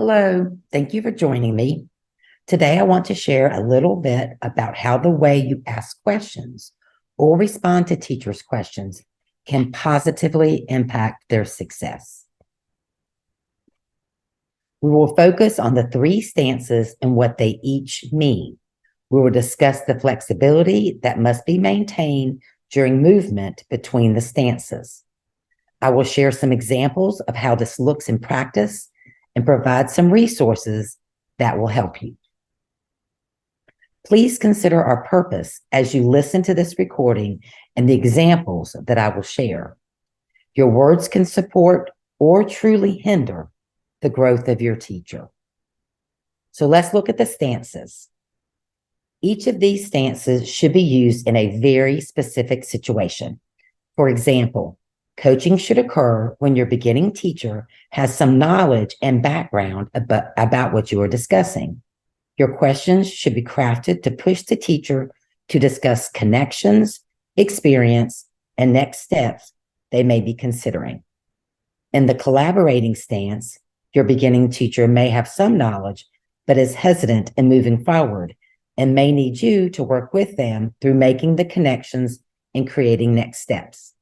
Hello, thank you for joining me. Today, I want to share a little bit about how the way you ask questions or respond to teachers' questions can positively impact their success. We will focus on the three stances and what they each mean. We will discuss the flexibility that must be maintained during movement between the stances. I will share some examples of how this looks in practice and provide some resources that will help you. Please consider our purpose as you listen to this recording and the examples that I will share. Your words can support or truly hinder the growth of your teacher. So let's look at the stances. Each of these stances should be used in a very specific situation. For example, coaching should occur when your beginning teacher has some knowledge and background about what you are discussing. Your questions should be crafted to push the teacher to discuss connections, experience, and next steps they may be considering. In the collaborating stance, your beginning teacher may have some knowledge, but is hesitant in moving forward and may need you to work with them through making the connections and creating next steps.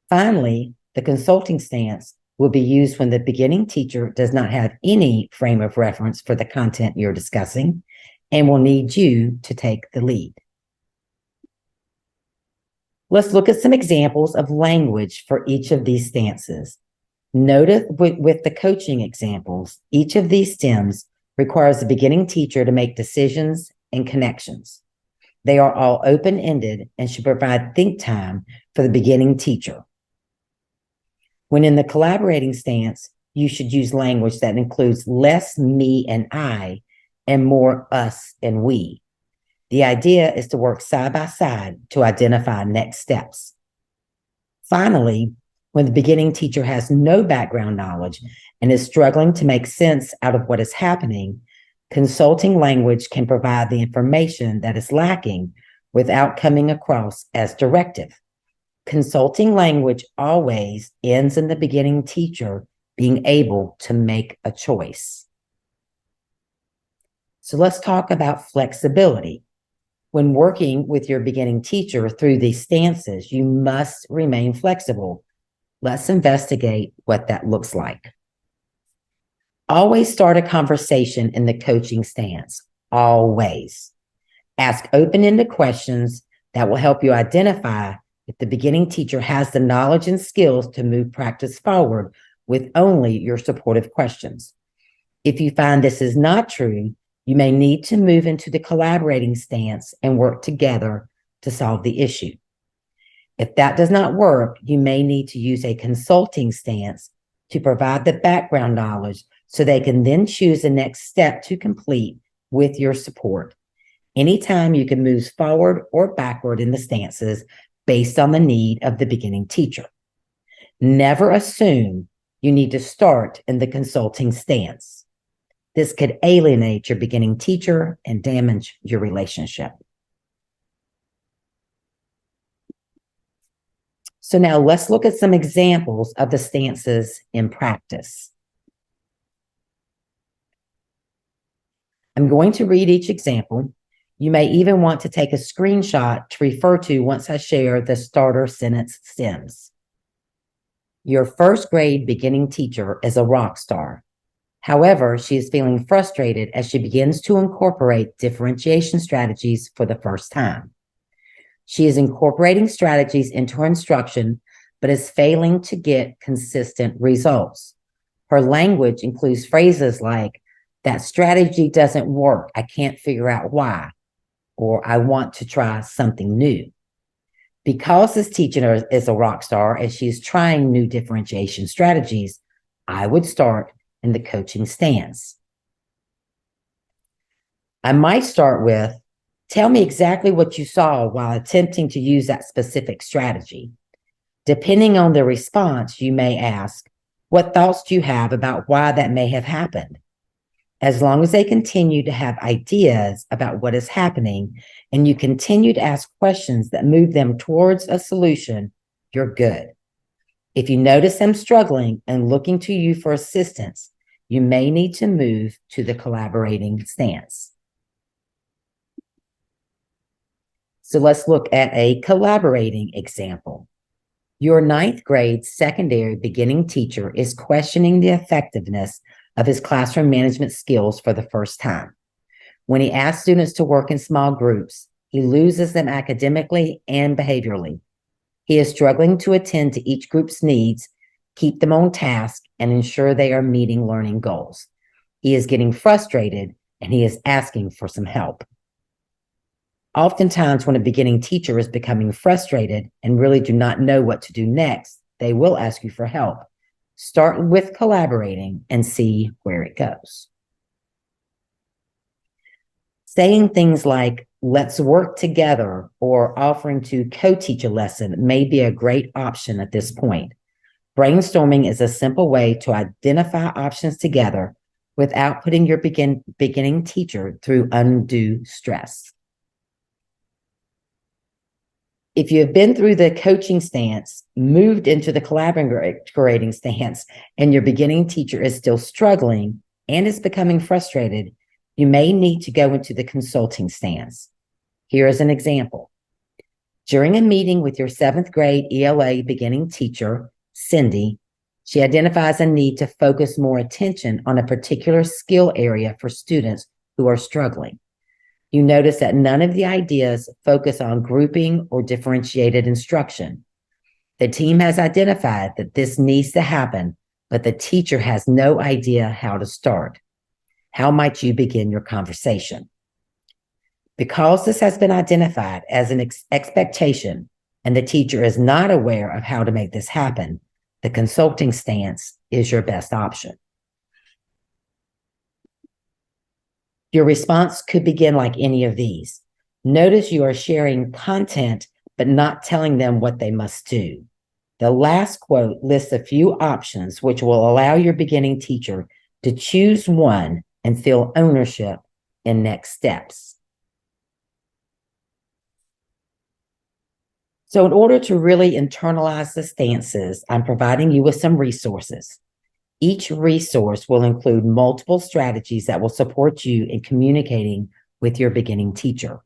Finally, the consulting stance will be used when the beginning teacher does not have any frame of reference for the content you're discussing and will need you to take the lead. Let's look at some examples of language for each of these stances. Notice with the coaching examples, each of these stems requires the beginning teacher to make decisions and connections. They are all open-ended and should provide think time for the beginning teacher. When in the collaborating stance, you should use language that includes less me and I and more us and we. The idea is to work side by side to identify next steps. Finally, when the beginning teacher has no background knowledge and is struggling to make sense out of what is happening, consulting language can provide the information that is lacking without coming across as directive. Consulting language always ends in the beginning teacher being able to make a choice. So let's talk about flexibility. When working with your beginning teacher through these stances, you must remain flexible. Let's investigate what that looks like. Always start a conversation in the coaching stance. Always. Ask open-ended questions that will help you identify if the beginning teacher has the knowledge and skills to move practice forward with only your supportive questions. If you find this is not true, you may need to move into the collaborating stance and work together to solve the issue. If that does not work, you may need to use a consulting stance to provide the background knowledge so they can then choose the next step to complete with your support. Anytime you can move forward or backward in the stances based on the need of the beginning teacher. Never assume you need to start in the consulting stance. This could alienate your beginning teacher and damage your relationship. So now let's look at some examples of the stances in practice. I'm going to read each example. You may even want to take a screenshot to refer to once I share the starter sentence stems. Your first grade beginning teacher is a rock star. However, she is feeling frustrated as she begins to incorporate differentiation strategies for the first time. She is incorporating strategies into her instruction, but is failing to get consistent results. Her language includes phrases like, "That strategy doesn't work. I can't figure out why." Or "I want to try something new." Because this teacher is a rock star and she's trying new differentiation strategies, I would start in the coaching stance. I might start with, "Tell me exactly what you saw while attempting to use that specific strategy." Depending on the response, you may ask, "What thoughts do you have about why that may have happened?" As long as they continue to have ideas about what is happening and you continue to ask questions that move them towards a solution, you're good. If you notice them struggling and looking to you for assistance, you may need to move to the collaborating stance. So let's look at a collaborating example. Your ninth grade secondary beginning teacher is questioning the effectiveness of his classroom management skills for the first time. When he asks students to work in small groups, he loses them academically and behaviorally. He is struggling to attend to each group's needs, keep them on task, and ensure they are meeting learning goals. He is getting frustrated and he is asking for some help. Oftentimes, when a beginning teacher is becoming frustrated and really do not know what to do next, they will ask you for help. Start with collaborating and see where it goes. Saying things like, let's work together, or offering to co-teach a lesson may be a great option at this point. Brainstorming is a simple way to identify options together without putting your beginning teacher through undue stress. If you have been through the coaching stance, moved into the collaborating stance, and your beginning teacher is still struggling and is becoming frustrated, you may need to go into the consulting stance. Here is an example. During a meeting with your 7th grade ELA beginning teacher, Cindy, she identifies a need to focus more attention on a particular skill area for students who are struggling. You notice that none of the ideas focus on grouping or differentiated instruction. The team has identified that this needs to happen, but the teacher has no idea how to start. How might you begin your conversation? Because this has been identified as an expectation and the teacher is not aware of how to make this happen, the consulting stance is your best option. Your response could begin like any of these. Notice you are sharing content, but not telling them what they must do. The last quote lists a few options which will allow your beginning teacher to choose one and feel ownership in next steps. So in order to really internalize the stances, I'm providing you with some resources. Each resource will include multiple strategies that will support you in communicating with your beginning teacher.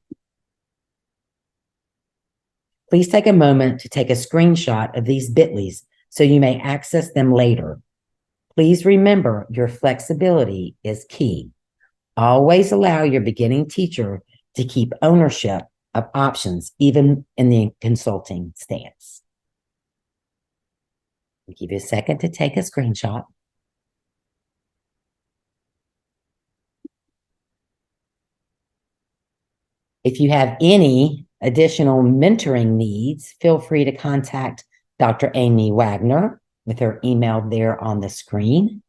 Please take a moment to take a screenshot of these bit.lys so you may access them later. Please remember your flexibility is key. Always allow your beginning teacher to keep ownership of options, even in the consulting stance. I'll give you a second to take a screenshot. If you have any additional mentoring needs, feel free to contact Dr. Amy Wagner with her email there on the screen.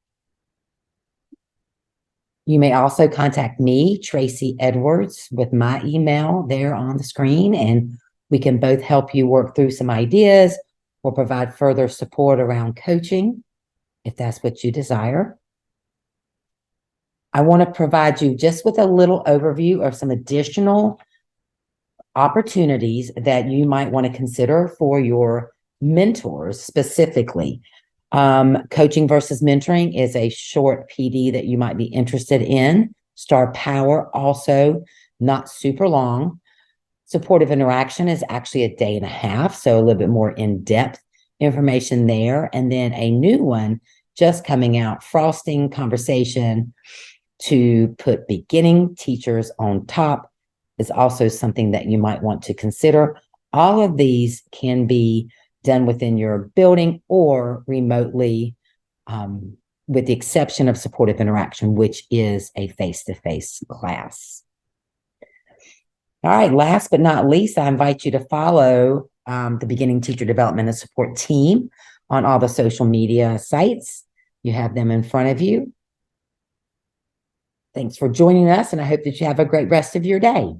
You may also contact me, Tracy Edwards, with my email there on the screen, and we can both help you work through some ideas or provide further support around coaching, if that's what you desire. I want to provide you just with a little overview of some additional opportunities that you might want to consider for your mentors specifically. Coaching versus mentoring is a short PD that you might be interested in. Star Power, also not super long. Supportive interaction is actually a day and a half, so a little bit more in-depth information there. And then a new one just coming out, Frosting Conversation to put beginning teachers on top, is also something that you might want to consider. All of these can be done within your building or remotely, with the exception of supportive interaction, which is a face-to-face class. All right, last but not least, I invite you to follow the Beginning Teacher Development and Support team on all the social media sites. You have them in front of you. Thanks for joining us, and I hope that you have a great rest of your day.